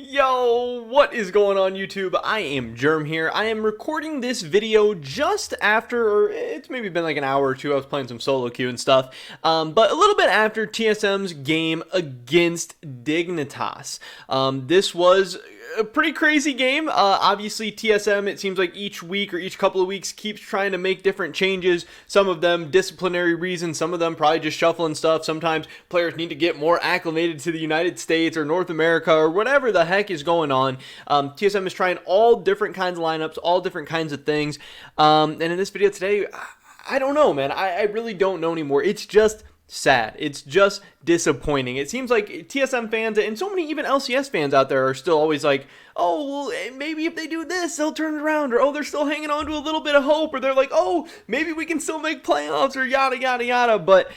Yo, what is going on YouTube? I am Germ here. I am recording this video just after, or it's maybe been like an hour or two. I was playing some solo queue and stuff, but a little bit after TSM's game against Dignitas. This was a pretty crazy game. Obviously TSM, it seems like each week or each couple of weeks keeps trying to make different changes. Some of them disciplinary reasons, some of them probably just shuffling stuff. Sometimes players need to get more acclimated to the United States or North America or whatever the heck is going on. TSM is trying all different kinds of lineups, all different kinds of things. And in this video today, I don't know, man. I really don't know anymore. It's just sad. It's just disappointing. It seems like TSM fans and so many even LCS fans out there are still always like, oh, well, maybe if they do this, they'll turn it around, or oh, they're still hanging on to a little bit of hope, or they're like, oh, maybe we can still make playoffs, or yada yada yada. But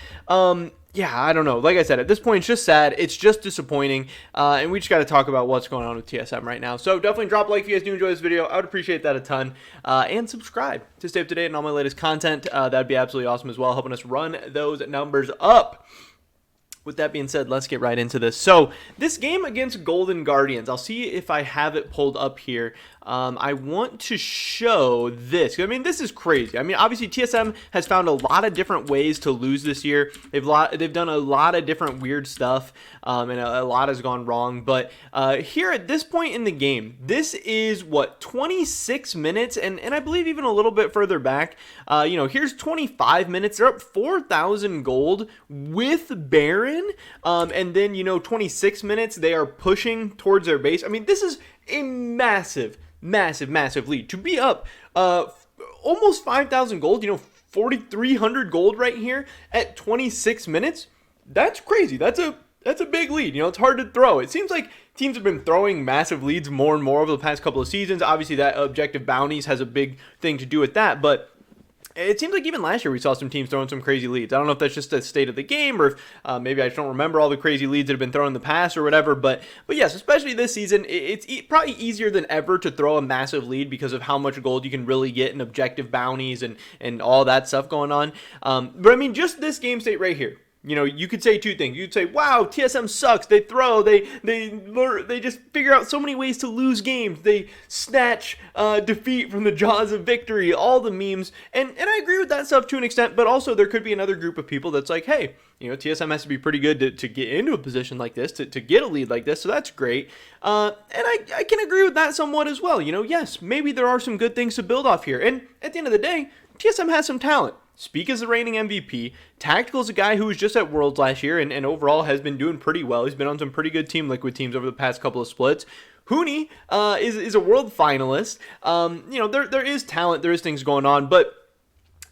yeah, I don't know. Like I said, at this point, it's just sad. It's just disappointing. And we just got to talk about what's going on with TSM right now. So definitely drop a like if you guys do enjoy this video. I would appreciate that a ton. And subscribe to stay up to date on all my latest content. That'd be absolutely awesome as well, helping us run those numbers up. With that being said, let's get right into this. So this game against Golden Guardians, I'll see if I have it pulled up here. I want to show this. I mean, this is crazy. I mean, obviously TSM has found a lot of different ways to lose this year. They've done a lot of different weird stuff, and a lot has gone wrong. But here at this point in the game, this is what, 26 minutes, and I believe even a little bit further back. You know, here's 25 minutes. They're up 4,000 gold with Baron, and then 26 minutes they are pushing towards their base. I mean, this is a massive lead to be up almost 5,000 gold, 4,300 gold right here at 26 minutes. That's crazy. That's a big lead. It's hard to throw. It seems like teams have been throwing massive leads more and more over the past couple of seasons. Obviously that objective bounties has a big thing to do with that, but it seems like even last year we saw some teams throwing some crazy leads. I don't know if that's just the state of the game, or if maybe I just don't remember all the crazy leads that have been thrown in the past or whatever. But yes, especially this season, it's probably easier than ever to throw a massive lead because of how much gold you can really get in objective bounties and all that stuff going on. But I mean, just this game state right here. You could say two things. You could say, wow, TSM sucks. They throw, they just figure out so many ways to lose games. They snatch defeat from the jaws of victory, all the memes. And I agree with that stuff to an extent, but also there could be another group of people that's like, hey, TSM has to be pretty good to get into a position like this, to get a lead like this, so that's great. And I can agree with that somewhat as well. Yes, maybe there are some good things to build off here. And at the end of the day, TSM has some talent. Speak is the reigning MVP. Tactical is a guy who was just at Worlds last year and overall has been doing pretty well. He's been on some pretty good Team Liquid teams over the past couple of splits. Hooney is a world finalist. There is talent, there is things going on, but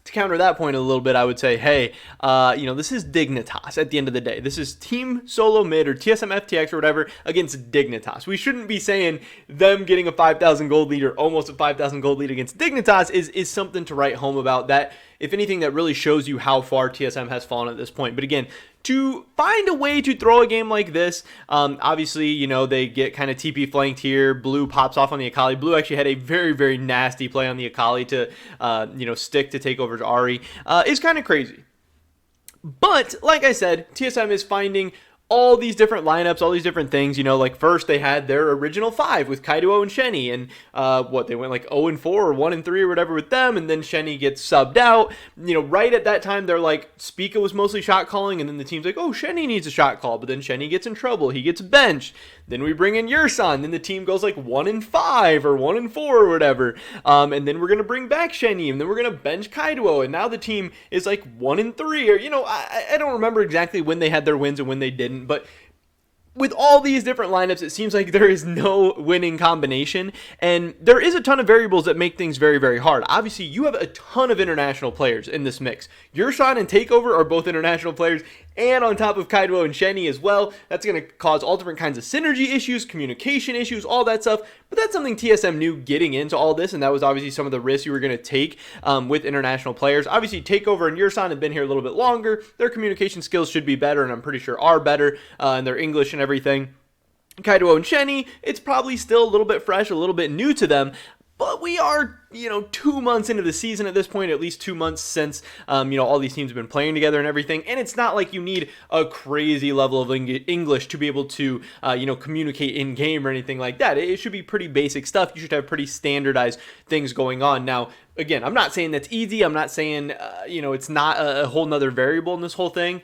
to counter that point a little bit, I would say, hey, this is Dignitas at the end of the day. This is Team Solo Mid or TSM FTX or whatever against Dignitas. We shouldn't be saying them getting a 5,000 gold lead or almost a 5,000 gold lead against Dignitas is something to write home about. That, if anything, that really shows you how far TSM has fallen at this point. But again, to find a way to throw a game like this, obviously, they get kind of TP flanked here. Blue pops off on the Akali. Blue actually had a very, very nasty play on the Akali to, stick to take over to Ahri. Is kind of crazy. But, like I said, TSM is finding all these different lineups, all these different things. Like first they had their original 5 with Kaido and Shenny, and they went like 0-4 or 1-3 or whatever with them, and then Shenny gets subbed out. Right at that time they're like, Spica was mostly shot calling, and then the team's like, oh, Shenny needs a shot call, but then Shenny gets in trouble, he gets benched. Then we bring in Yursan, then the team goes like 1-5 or 1-4 or whatever, and then we're gonna bring back Shenny, and then we're gonna bench Kaido, and now the team is like 1-3, or I don't remember exactly when they had their wins and when they didn't. But with all these different lineups, it seems like there is no winning combination, and there is a ton of variables that make things very, very hard. Obviously, you have a ton of international players in this mix. Yursan and Takeover are both international players, and on top of Kaido and Shenny as well. That's going to cause all different kinds of synergy issues, communication issues, all that stuff. But that's something TSM knew getting into all this, and that was obviously some of the risks you were going to take with international players. Obviously, Takeover and Yursan have been here a little bit longer. Their communication skills should be better, and I'm pretty sure are better, and their English and everything. Kaido and Shenny, it's probably still a little bit fresh, a little bit new to them. But we are, 2 months into the season at this point, at least 2 months since, all these teams have been playing together and everything. And it's not like you need a crazy level of English to be able to, communicate in game or anything like that. It should be pretty basic stuff. You should have pretty standardized things going on. Now, again, I'm not saying that's easy. I'm not saying, it's not a whole nother variable in this whole thing.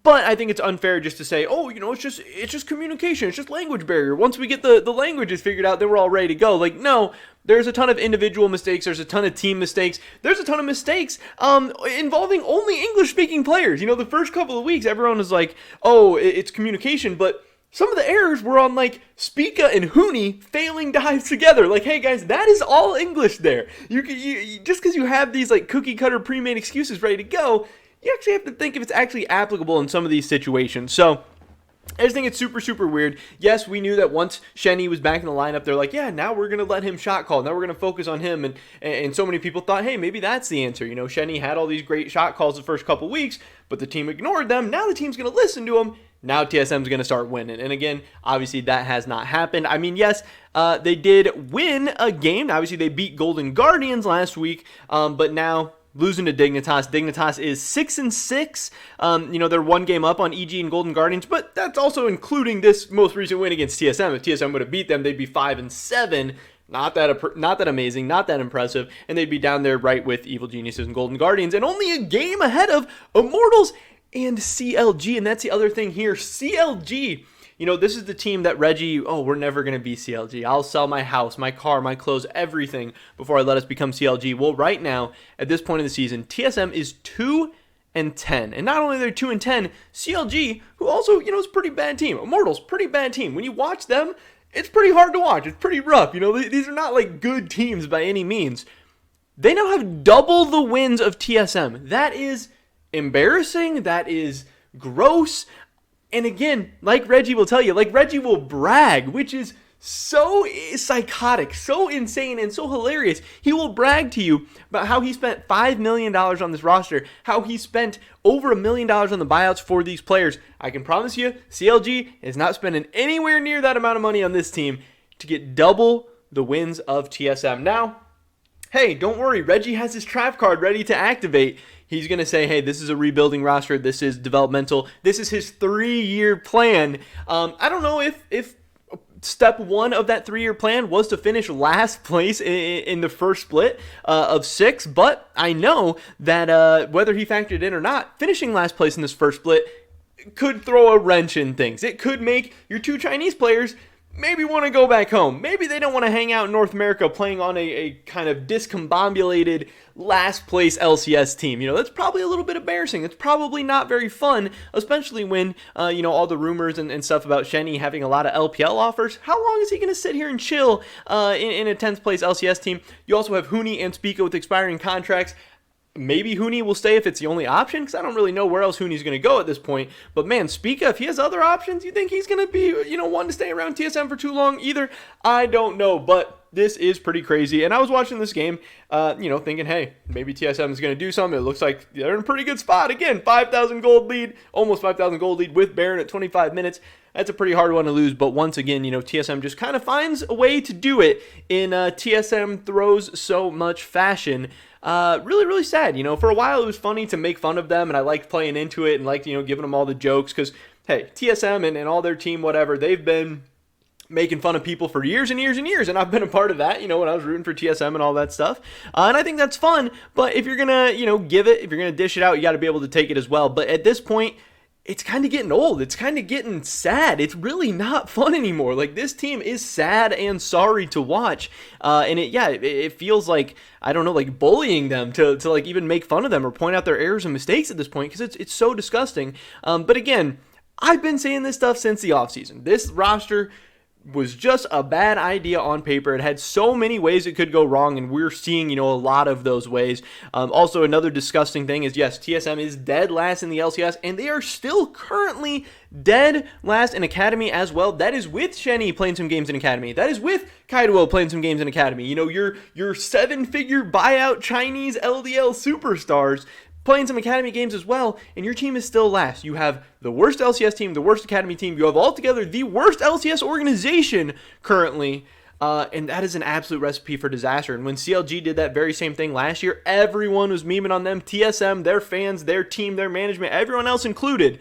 But I think it's unfair just to say, it's just communication, it's just language barrier. Once we get the languages figured out, then we're all ready to go. Like, no, there's a ton of individual mistakes, there's a ton of team mistakes, there's a ton of mistakes involving only English-speaking players. The first couple of weeks, everyone was like, it's communication, but some of the errors were on, like, Spica and Hooney failing dives together. Like, hey, guys, that is all English there. You just because you have these, like, cookie-cutter pre-made excuses ready to go, you actually have to think if it's actually applicable in some of these situations. So I just think it's super, super weird. Yes, we knew that once Shenny was back in the lineup, they're like, yeah, now we're going to let him shot call. Now we're going to focus on him. And so many people thought, hey, maybe that's the answer. Shenny had all these great shot calls the first couple weeks, but the team ignored them. Now the team's going to listen to him. Now TSM's going to start winning. And again, obviously that has not happened. I mean, yes, they did win a game. Obviously they beat Golden Guardians last week, but now losing to Dignitas. Dignitas is 6-6. They're one game up on EG and Golden Guardians, but that's also including this most recent win against TSM. If TSM would have beat them, they'd be 5-7. Not that amazing, not that impressive, and they'd be down there right with Evil Geniuses and Golden Guardians, and only a game ahead of Immortals and CLG. And that's the other thing here. CLG. This is the team that Reggie, we're never going to be CLG. I'll sell my house, my car, my clothes, everything before I let us become CLG. Well, right now, at this point in the season, TSM is 2-10. And not only they're 2-10, CLG, who also, is a pretty bad team. Immortals, pretty bad team. When you watch them, it's pretty hard to watch. It's pretty rough. These are not like good teams by any means. They now have double the wins of TSM. That is embarrassing. That is gross. And again, like Reggie will tell you, like Reggie will brag, which is so psychotic, so insane, and so hilarious. He will brag to you about how he spent $5 million on this roster, how he spent over $1 million on the buyouts for these players. I can promise you, CLG is not spending anywhere near that amount of money on this team to get double the wins of TSM. Now, hey, don't worry, Reggie has his trap card ready to activate. He's going to say, hey, this is a rebuilding roster. This is developmental. This is his 3-year plan. I don't know if step one of that 3-year plan was to finish last place in the first split of 6, but I know that whether he factored in or not, finishing last place in this first split could throw a wrench in things. It could make your 2 Chinese players maybe want to go back home. Maybe they don't want to hang out in North America playing on a kind of discombobulated last place LCS team. That's probably a little bit embarrassing. It's probably not very fun, especially when, all the rumors and stuff about Shenny having a lot of LPL offers. How long is he going to sit here and chill in a 10th place LCS team? You also have Hooney and Spica with expiring contracts. Maybe Hooney will stay if it's the only option, because I don't really know where else Hooney's going to go at this point. But man, Spica, if he has other options, you think he's going to be, one to stay around TSM for too long either? I don't know, but this is pretty crazy. And I was watching this game, thinking, hey, maybe TSM is going to do something. It looks like they're in a pretty good spot. Again, 5,000 gold lead, almost 5,000 gold lead with Baron at 25 minutes. That's a pretty hard one to lose, but once again, TSM just kind of finds a way to do it in TSM Throws So Much fashion. Really, really sad. For a while it was funny to make fun of them, and I liked playing into it and liked, giving them all the jokes, because, hey, TSM and all their team, whatever, they've been making fun of people for years and years and years, and I've been a part of that, when I was rooting for TSM and all that stuff, and I think that's fun, but if you're gonna, give it, if you're gonna dish it out, you gotta be able to take it as well. But at this point, it's kind of getting old. It's kind of getting sad. It's really not fun anymore. Like, this team is sad and sorry to watch. And it feels like, I don't know, like bullying them to like even make fun of them or point out their errors and mistakes at this point, because it's so disgusting. But again, I've been saying this stuff since the offseason. This roster was just a bad idea on paper. It had so many ways it could go wrong, and we're seeing, a lot of those ways. Also, another disgusting thing is, yes, TSM is dead last in the LCS, and they are still currently dead last in Academy as well. That is with Shenny playing some games in Academy. That is with Kaido playing some games in Academy. Your 7-figure buyout Chinese LDL superstars playing some Academy games as well, and your team is still last. You have the worst LCS team, the worst Academy team. You have altogether the worst LCS organization currently. And that is an absolute recipe for disaster. And when CLG did that very same thing last year, everyone was memeing on them. TSM, their fans, their team, their management, everyone else included.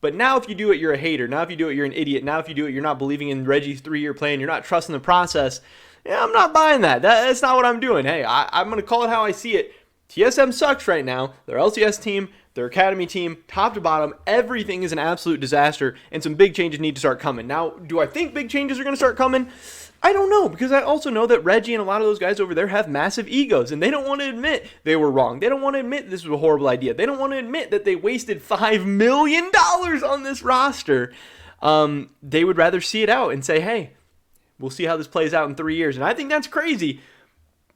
But now if you do it, you're a hater. Now if you do it, you're an idiot. Now if you do it, you're not believing in Reggie's 3-year plan. You're not trusting the process. Yeah, I'm not buying that. That's not what I'm doing. Hey, I'm going to call it how I see it. TSM sucks right now. Their LCS team, their academy team, top to bottom, everything is an absolute disaster, and some big changes need to start coming. Now, do I think big changes are going to start coming? I don't know, because I also know that Reggie and a lot of those guys over there have massive egos, and they don't want to admit they were wrong. They don't want to admit this was a horrible idea. They don't want to admit that they wasted $5 million on this roster. They would rather see it out and say, hey, we'll see how this plays out in 3 years. And I think that's crazy.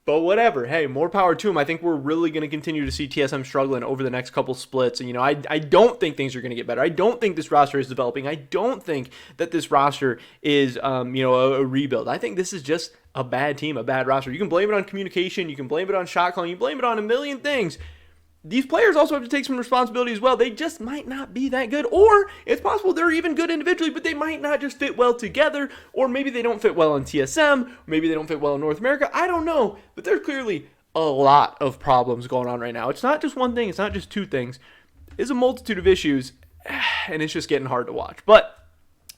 But whatever. Hey, more power to them. I think we're really going to continue to see TSM struggling over the next couple splits. And, I don't think things are going to get better. I don't think this roster is developing. I don't think that this roster is, a rebuild. I think this is just a bad team, a bad roster. You can blame it on communication. You can blame it on shot calling. You blame it on a million things. These players also have to take some responsibility as well. They just might not be that good. Or it's possible they're even good individually, but they might not just fit well together. Or maybe they don't fit well on TSM. Maybe they don't fit well in North America. I don't know. But there's clearly a lot of problems going on right now. It's not just one thing. It's not just two things. It's a multitude of issues. And it's just getting hard to watch. But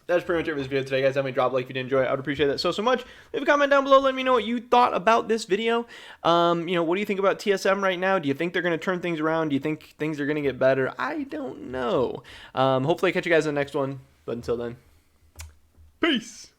that's pretty much it for this video today, guys. Definitely drop a like if you did enjoy it. I would appreciate that so much. Leave a comment down below. Let me know what you thought about this video. What do you think about TSM right now? Do you think they're going to turn things around? Do you think things are going to get better? I don't know. Hopefully I catch you guys in the next one. But until then, peace.